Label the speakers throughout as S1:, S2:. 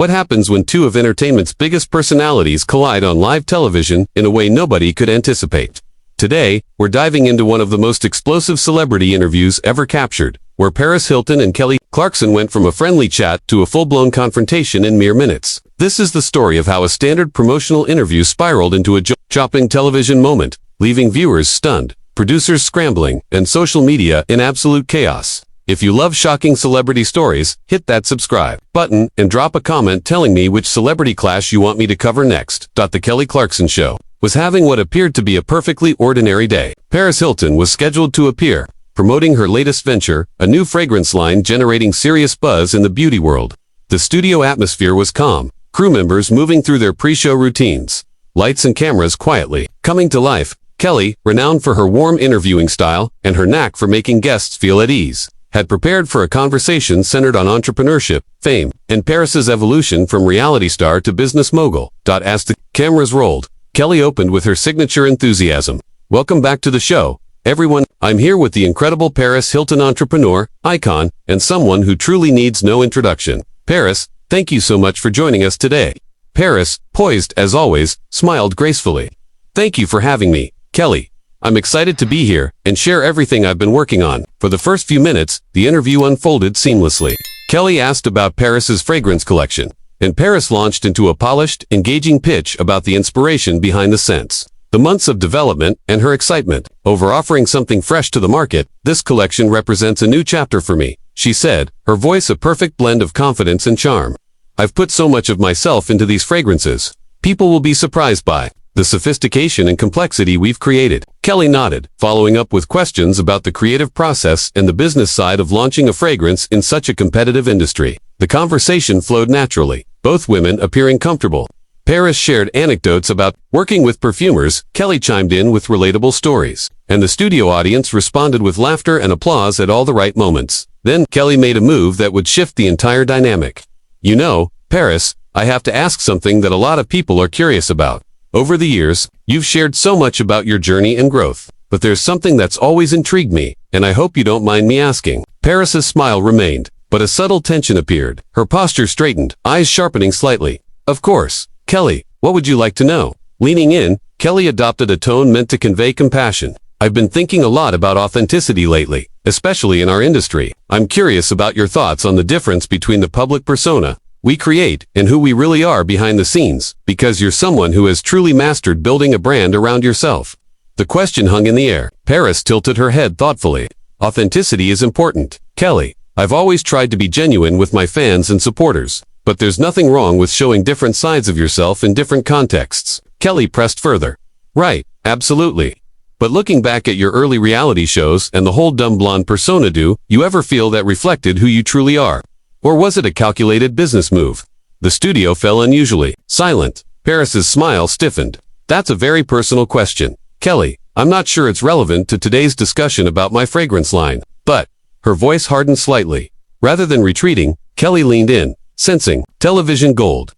S1: What happens when two of entertainment's biggest personalities collide on live television in a way nobody could anticipate? Today, we're diving into one of the most explosive celebrity interviews ever captured, where Paris Hilton and Kelly Clarkson went from a friendly chat to a full-blown confrontation in mere minutes. This is the story of how a standard promotional interview spiraled into a jaw-dropping television moment, leaving viewers stunned, producers scrambling, and social media in absolute chaos. If you love shocking celebrity stories, hit that subscribe button and drop a comment telling me which celebrity clash you want me to cover next. The Kelly Clarkson Show was having what appeared to be a perfectly ordinary day. Paris Hilton was scheduled to appear, promoting her latest venture, a new fragrance line generating serious buzz in the beauty world. The studio atmosphere was calm, crew members moving through their pre-show routines, lights and cameras quietly coming to life. Kelly, renowned for her warm interviewing style and her knack for making guests feel at ease, had prepared for a conversation centered on entrepreneurship, fame, and Paris's evolution from reality star to business mogul. As the cameras rolled, Kelly opened with her signature enthusiasm. "Welcome back to the show, everyone. I'm here with the incredible Paris Hilton, entrepreneur, icon, and someone who truly needs no introduction. Paris, thank you so much for joining us today." Paris, poised as always, smiled gracefully. "Thank you for having me, Kelly. I'm excited to be here and share everything I've been working on." For the first few minutes, the interview unfolded seamlessly. Kelly asked about Paris's fragrance collection, and Paris launched into a polished, engaging pitch about the inspiration behind the scents, the months of development, and her excitement over offering something fresh to the market. "This collection represents a new chapter for me," she said, her voice a perfect blend of confidence and charm. "I've put so much of myself into these fragrances. People will be surprised by the sophistication and complexity we've created." Kelly nodded, following up with questions about the creative process and the business side of launching a fragrance in such a competitive industry. The conversation flowed naturally, both women appearing comfortable. Paris shared anecdotes about working with perfumers, Kelly chimed in with relatable stories, and the studio audience responded with laughter and applause at all the right moments. Then, Kelly made a move that would shift the entire dynamic. "You know, Paris, I have to ask something that a lot of people are curious about. Over the years, you've shared so much about your journey and growth, but there's something that's always intrigued me, and I hope you don't mind me asking." Paris's smile remained, but a subtle tension appeared. Her posture straightened, eyes sharpening slightly. "Of course, Kelly, what would you like to know?" Leaning in, Kelly adopted a tone meant to convey compassion. "I've been thinking a lot about authenticity lately, especially in our industry. I'm curious about your thoughts on the difference between the public persona we create and who we really are behind the scenes, because you're someone who has truly mastered building a brand around yourself." The question hung in the air. Paris tilted her head thoughtfully. "Authenticity is important, Kelly. I've always tried to be genuine with my fans and supporters, but there's nothing wrong with showing different sides of yourself in different contexts." Kelly pressed further. "Right, absolutely. But looking back at your early reality shows and the whole dumb blonde persona, do you ever feel that reflected who you truly are? Or was it a calculated business move?" The studio fell unusually silent. Paris's smile stiffened. "That's a very personal question, Kelly. I'm not sure it's relevant to today's discussion about my fragrance line, but..." Her voice hardened slightly. Rather than retreating, Kelly leaned in, sensing television gold.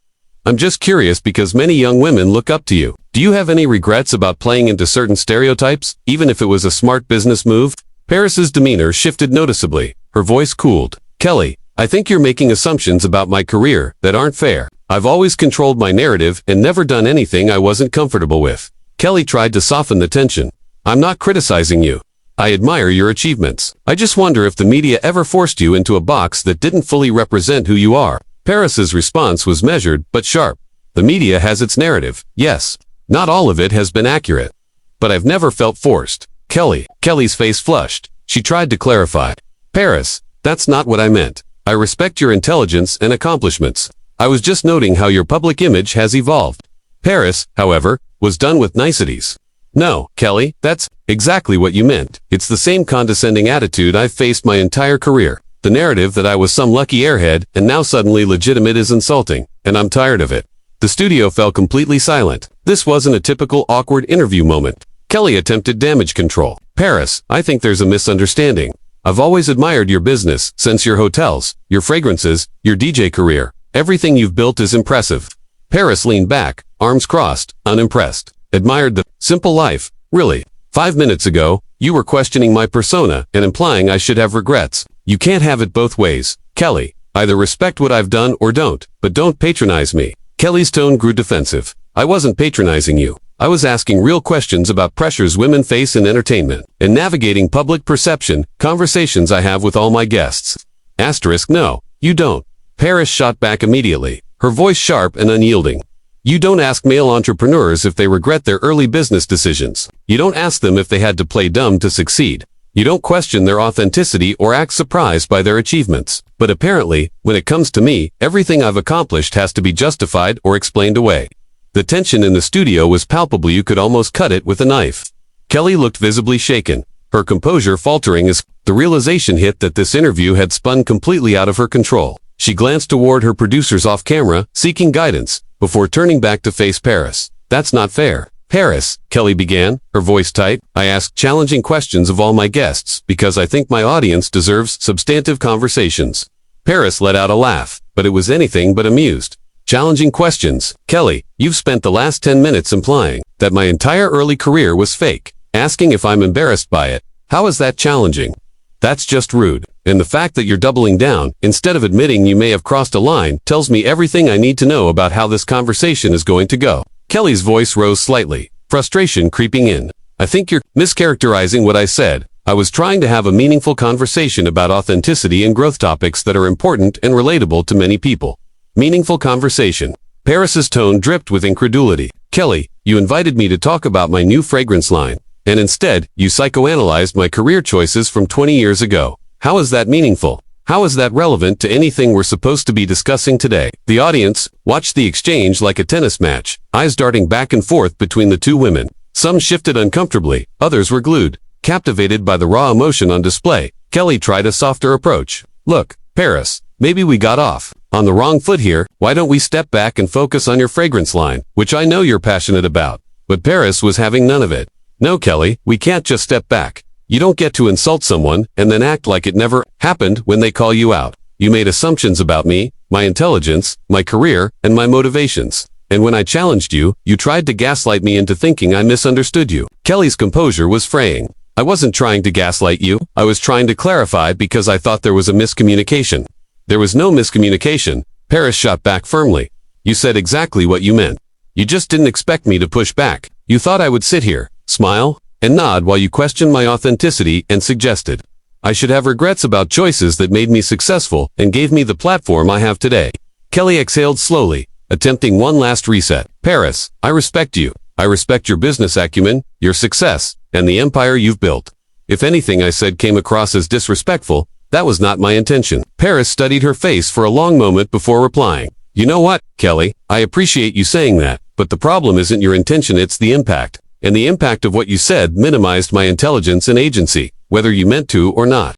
S1: "I'm just curious because many young women look up to you. Do you have any regrets about playing into certain stereotypes, even if it was a smart business move?" Paris's demeanor shifted noticeably. Her voice cooled. "Kelly, I think you're making assumptions about my career that aren't fair. I've always controlled my narrative and never done anything I wasn't comfortable with." Kelly tried to soften the tension. "I'm not criticizing you. I admire your achievements. I just wonder if the media ever forced you into a box that didn't fully represent who you are." Paris's response was measured but sharp. "The media has its narrative, yes. Not all of it has been accurate. But I've never felt forced." Kelly's face flushed. She tried to clarify. "Paris, that's not what I meant. I respect your intelligence and accomplishments. I was just noting how your public image has evolved." Paris, however, was done with niceties. "No, Kelly, that's exactly what you meant. It's the same condescending attitude I've faced my entire career. The narrative that I was some lucky airhead and now suddenly legitimate is insulting, and I'm tired of it." The studio fell completely silent. This wasn't a typical awkward interview moment. Kelly attempted damage control. "Paris, I think there's a misunderstanding. I've always admired your business, since your hotels, your fragrances, your DJ career. Everything you've built is impressive." Paris leaned back, arms crossed, unimpressed. "Admired the simple life, really. 5 minutes ago, you were questioning my persona and implying I should have regrets. You can't have it both ways, Kelly. Either respect what I've done or don't, but don't patronize me. Kelly's tone grew defensive. I wasn't patronizing you. I was asking real questions about pressures women face in entertainment and navigating public perception, conversations I have with all my guests. Asterisk, no, you don't. Paris shot back immediately, her voice sharp and unyielding. You don't ask male entrepreneurs if they regret their early business decisions. You don't ask them if they had to play dumb to succeed. You don't question their authenticity or act surprised by their achievements. But apparently, when it comes to me, everything I've accomplished has to be justified or explained away. The tension in the studio was palpable. You could almost cut it with a knife. Kelly looked visibly shaken, her composure faltering as the realization hit that this interview had spun completely out of her control. She glanced toward her producers off camera, seeking guidance, before turning back to face Paris. That's not fair. Paris, Kelly began, her voice tight. I ask challenging questions of all my guests because I think my audience deserves substantive conversations. Paris let out a laugh, but it was anything but amused. Challenging questions. Kelly, you've spent the last 10 minutes implying that my entire early career was fake, asking if I'm embarrassed by it. How is that challenging? That's just rude. And the fact that you're doubling down, instead of admitting you may have crossed a line, tells me everything I need to know about how this conversation is going to go. Kelly's voice rose slightly, frustration creeping in. I think you're mischaracterizing what I said. I was trying to have a meaningful conversation about authenticity and growth, topics that are important and relatable to many people. Meaningful conversation. Paris's tone dripped with incredulity. Kelly, you invited me to talk about my new fragrance line, and instead, you psychoanalyzed my career choices from 20 years ago. How is that meaningful? How is that relevant to anything we're supposed to be discussing today? The audience watched the exchange like a tennis match, eyes darting back and forth between the two women. Some shifted uncomfortably, others were glued, captivated by the raw emotion on display. Kelly tried a softer approach. Look, Paris, maybe we got off on the wrong foot here. Why don't we step back and focus on your fragrance line, which I know you're passionate about? But Paris was having none of it. No, Kelly, we can't just step back. You don't get to insult someone and then act like it never happened when they call you out. You made assumptions about me, my intelligence, my career, and my motivations. And when I challenged you, you tried to gaslight me into thinking I misunderstood you. Kelly's composure was fraying. I wasn't trying to gaslight you. I was trying to clarify because I thought there was a miscommunication. There was no miscommunication. Paris shot back firmly. You said exactly what you meant. You just didn't expect me to push back. You thought I would sit here, smile, and nod while you questioned my authenticity and suggested I should have regrets about choices that made me successful and gave me the platform I have today. Kelly exhaled slowly, attempting one last reset. Paris, I respect you. I respect your business acumen, your success, and the empire you've built. If anything I said came across as disrespectful, that was not my intention. Paris studied her face for a long moment before replying. You know what, Kelly, I appreciate you saying that, but the problem isn't your intention, it's the impact. And the impact of what you said minimized my intelligence and agency, whether you meant to or not.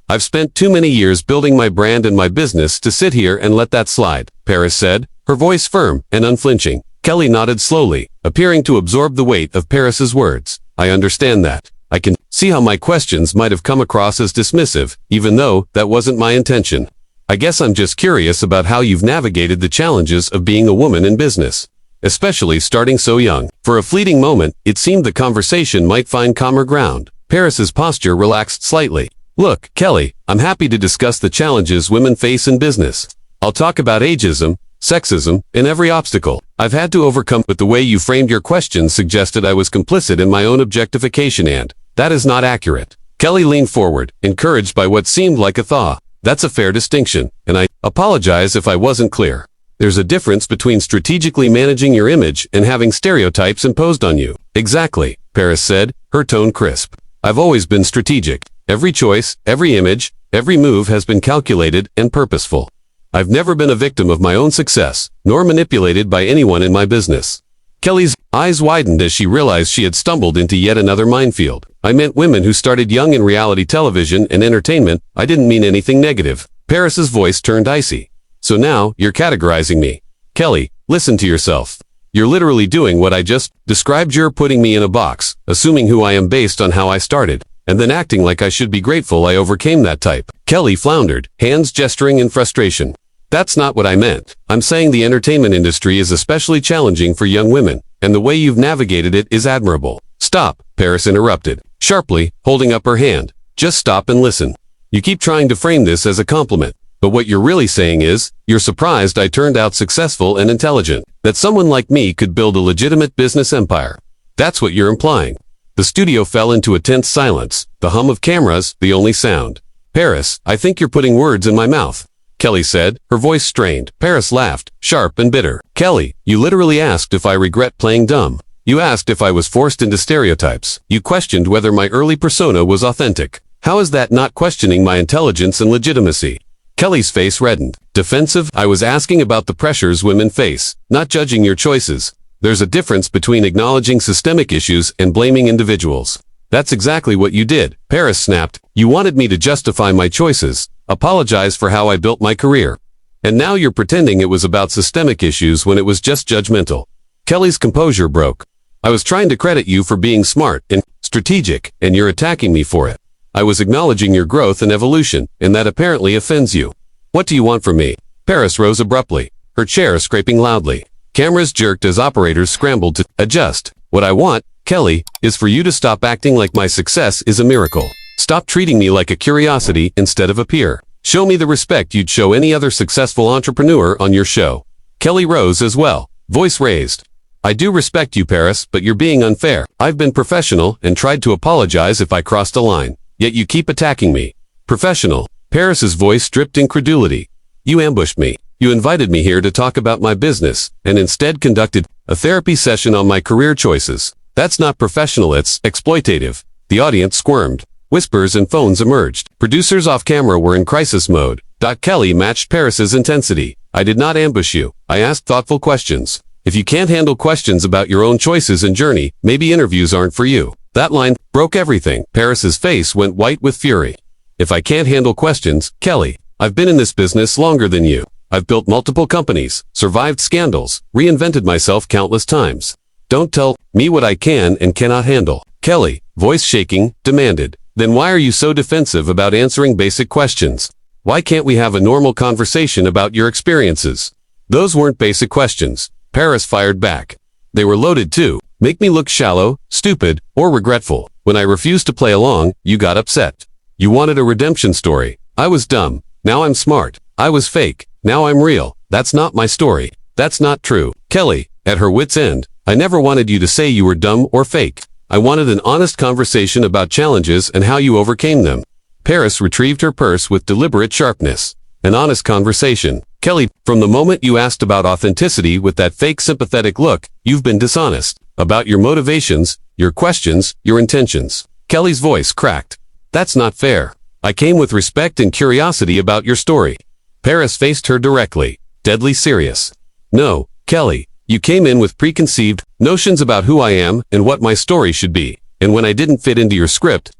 S1: I've spent too many years building my brand and my business to sit here and let that slide, Paris said, her voice firm and unflinching. Kelly nodded slowly, appearing to absorb the weight of Paris's words. I understand that. I can see how my questions might have come across as dismissive, even though that wasn't my intention. I guess I'm just curious about how you've navigated the challenges of being a woman in business, especially starting so young. For a fleeting moment, it seemed the conversation might find calmer ground. Paris's posture relaxed slightly. Look, Kelly, I'm happy to discuss the challenges women face in business. I'll talk about ageism, sexism, and every obstacle I've had to overcome, but the way you framed your questions suggested I was complicit in my own objectification, and that is not accurate. Kelly leaned forward, encouraged by what seemed like a thaw. That's a fair distinction, and I apologize if I wasn't clear. There's a difference between strategically managing your image and having stereotypes imposed on you. Exactly, Paris said, her tone crisp. I've always been strategic. Every choice, every image, every move has been calculated and purposeful. I've never been a victim of my own success, nor manipulated by anyone in my business. Kelly's eyes widened as she realized she had stumbled into yet another minefield. I meant women who started young in reality television and entertainment. I didn't mean anything negative. Paris's voice turned icy. So now, you're categorizing me. Kelly, listen to yourself. You're literally doing what I just described. You're putting me in a box, assuming who I am based on how I started, and then acting like I should be grateful I overcame that type. Kelly floundered, hands gesturing in frustration. That's not what I meant. I'm saying the entertainment industry is especially challenging for young women, and the way you've navigated it is admirable. Stop, Paris interrupted, sharply, holding up her hand. Just stop and listen. You keep trying to frame this as a compliment. But what you're really saying is, you're surprised I turned out successful and intelligent, that someone like me could build a legitimate business empire. That's what you're implying. The studio fell into a tense silence, the hum of cameras, the only sound. Paris, I think you're putting words in my mouth, Kelly said, her voice strained. Paris laughed, sharp and bitter. Kelly, you literally asked if I regret playing dumb. You asked if I was forced into stereotypes. You questioned whether my early persona was authentic. How is that not questioning my intelligence and legitimacy? Kelly's face reddened. Defensive, I was asking about the pressures women face, not judging your choices. There's a difference between acknowledging systemic issues and blaming individuals. That's exactly what you did, Paris snapped. You wanted me to justify my choices, apologize for how I built my career. And now you're pretending it was about systemic issues when it was just judgmental. Kelly's composure broke. I was trying to credit you for being smart and strategic, and you're attacking me for it. I was acknowledging your growth and evolution, and that apparently offends you. What do you want from me? Paris rose abruptly, her chair scraping loudly. Cameras jerked as operators scrambled to adjust. What I want, Kelly, is for you to stop acting like my success is a miracle. Stop treating me like a curiosity instead of a peer. Show me the respect you'd show any other successful entrepreneur on your show. Kelly rose as well, voice raised. I do respect you, Paris, but you're being unfair. I've been professional and tried to apologize if I crossed a line, yet you keep attacking me. Professional. Paris's voice dripped incredulity. You ambushed me. You invited me here to talk about my business, and instead conducted a therapy session on my career choices. That's not professional, it's exploitative. The audience squirmed. Whispers and phones emerged. Producers off camera were in crisis mode. Kelly matched Paris's intensity. I did not ambush you. I asked thoughtful questions. If you can't handle questions about your own choices and journey, maybe interviews aren't for you. That line broke everything. Paris's face went white with fury. If I can't handle questions, Kelly, I've been in this business longer than you. I've built multiple companies, survived scandals, reinvented myself countless times. Don't tell me what I can and cannot handle. Kelly, voice shaking, demanded. Then why are you so defensive about answering basic questions? Why can't we have a normal conversation about your experiences? Those weren't basic questions. Paris fired back. They were loaded too. Make me look shallow, stupid, or regretful. When I refused to play along, you got upset. You wanted a redemption story. I was dumb. Now I'm smart. I was fake. Now I'm real. That's not my story. That's not true. Kelly, at her wit's end, I never wanted you to say you were dumb or fake. I wanted an honest conversation about challenges and how you overcame them. Paris retrieved her purse with deliberate sharpness. An honest conversation. Kelly, from the moment you asked about authenticity with that fake sympathetic look, you've been dishonest. About your motivations, your questions, your intentions. Kelly's voice cracked. That's not fair. I came with respect and curiosity about your story. Paris faced her directly, deadly serious. No, Kelly, you came in with preconceived notions about who I am and what my story should be. And when I didn't fit into your script,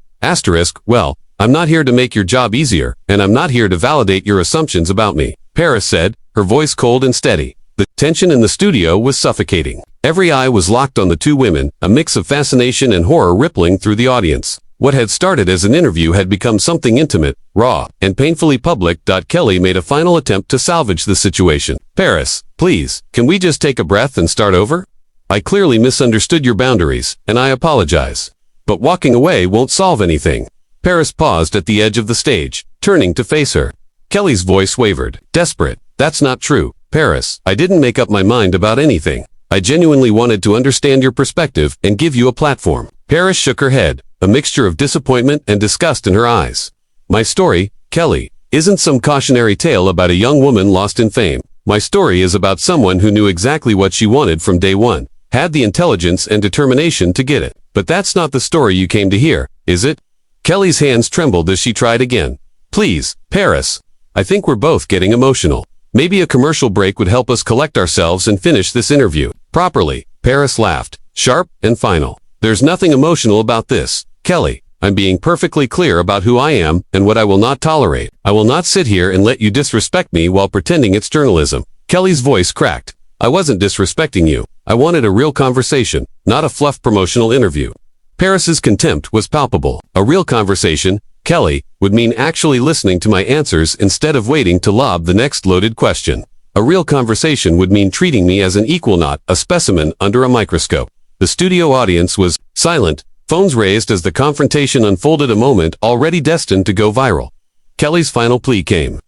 S1: well, I'm not here to make your job easier, and I'm not here to validate your assumptions about me, Paris said, her voice cold and steady. The tension in the studio was suffocating. Every eye was locked on the two women, a mix of fascination and horror rippling through the audience. What had started as an interview had become something intimate, raw, and painfully public. Kelly made a final attempt to salvage the situation. Paris, please, can we just take a breath and start over? I clearly misunderstood your boundaries, and I apologize. But walking away won't solve anything. Paris paused at the edge of the stage, turning to face her. Kelly's voice wavered, desperate. That's not true, Paris. I didn't make up my mind about anything. I genuinely wanted to understand your perspective and give you a platform. Paris shook her head, a mixture of disappointment and disgust in her eyes. My story, Kelly, isn't some cautionary tale about a young woman lost in fame. My story is about someone who knew exactly what she wanted from day one, had the intelligence and determination to get it. But that's not the story you came to hear, is it? Kelly's hands trembled as she tried again. Please, Paris. I think we're both getting emotional. Maybe a commercial break would help us collect ourselves and finish this interview properly. Paris laughed, sharp and final. There's nothing emotional about this, Kelly. I'm being perfectly clear about who I am and what I will not tolerate. I will not sit here and let you disrespect me while pretending it's journalism. Kelly's voice cracked. I wasn't disrespecting you. I wanted a real conversation, not a fluff promotional interview. Paris's contempt was palpable. A real conversation, Kelly, would mean actually listening to my answers instead of waiting to lob the next loaded question. A real conversation would mean treating me as an equal, not a specimen under a microscope. The studio audience was silent, phones raised as the confrontation unfolded, a moment already destined to go viral. Kelly's final plea came.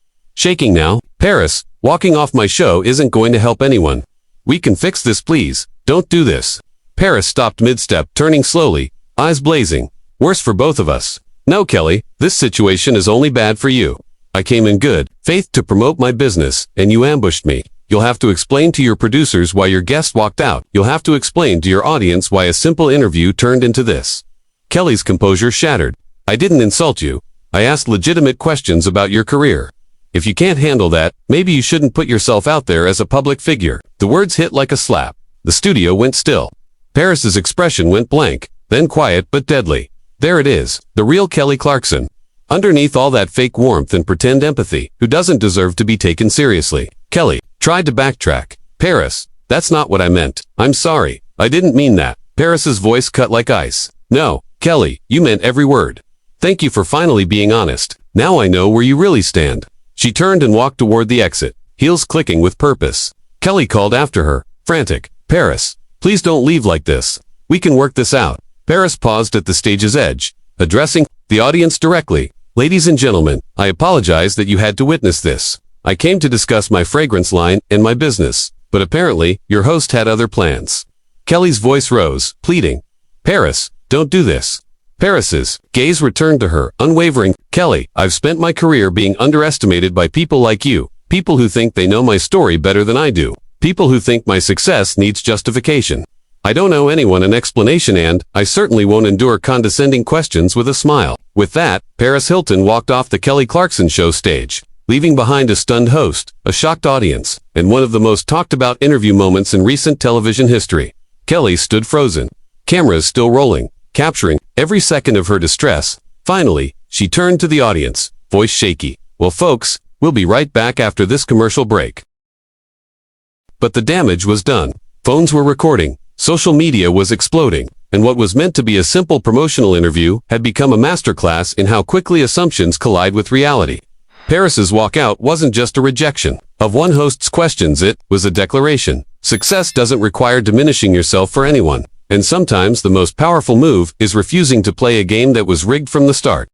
S1: shaking now. Paris, walking off my show isn't going to help anyone. We can fix this, please. Don't do this. Paris stopped mid-step, turning slowly, eyes blazing. Worse for both of us. No, Kelly, this situation is only bad for you. I came in good faith to promote my business, and you ambushed me. You'll have to explain to your producers why your guest walked out. You'll have to explain to your audience why a simple interview turned into this. Kelly's composure shattered. I didn't insult you. I asked legitimate questions about your career. If you can't handle that, maybe you shouldn't put yourself out there as a public figure. The words hit like a slap. The studio went still. Paris's expression went blank, then quiet but deadly. There it is, the real Kelly Clarkson. Underneath all that fake warmth and pretend empathy, who doesn't deserve to be taken seriously. Kelly tried to backtrack. Paris, that's not what I meant. I'm sorry. I didn't mean that. Paris's voice cut like ice. No, Kelly, you meant every word. Thank you for finally being honest. Now I know where you really stand. She turned and walked toward the exit, heels clicking with purpose. Kelly called after her, frantic. Paris, please don't leave like this. We can work this out. Paris paused at the stage's edge, addressing the audience directly. Ladies and gentlemen, I apologize that you had to witness this. I came to discuss my fragrance line and my business, but apparently, your host had other plans. Kelly's voice rose, pleading. Paris, don't do this. Paris's gaze returned to her, unwavering. Kelly, I've spent my career being underestimated by people like you, people who think they know my story better than I do, people who think my success needs justification. I don't owe anyone an explanation, and I certainly won't endure condescending questions with a smile. With that, Paris Hilton walked off the Kelly Clarkson show stage, leaving behind a stunned host, a shocked audience, and one of the most talked about interview moments in recent television history. Kelly stood frozen, cameras still rolling, capturing every second of her distress. Finally, she turned to the audience, voice shaky. Well, folks, we'll be right back after this commercial break. But the damage was done. Phones were recording. Social media was exploding, and what was meant to be a simple promotional interview had become a masterclass in how quickly assumptions collide with reality. Paris's walkout wasn't just a rejection of one host's questions, it was a declaration. Success doesn't require diminishing yourself for anyone, and sometimes the most powerful move is refusing to play a game that was rigged from the start.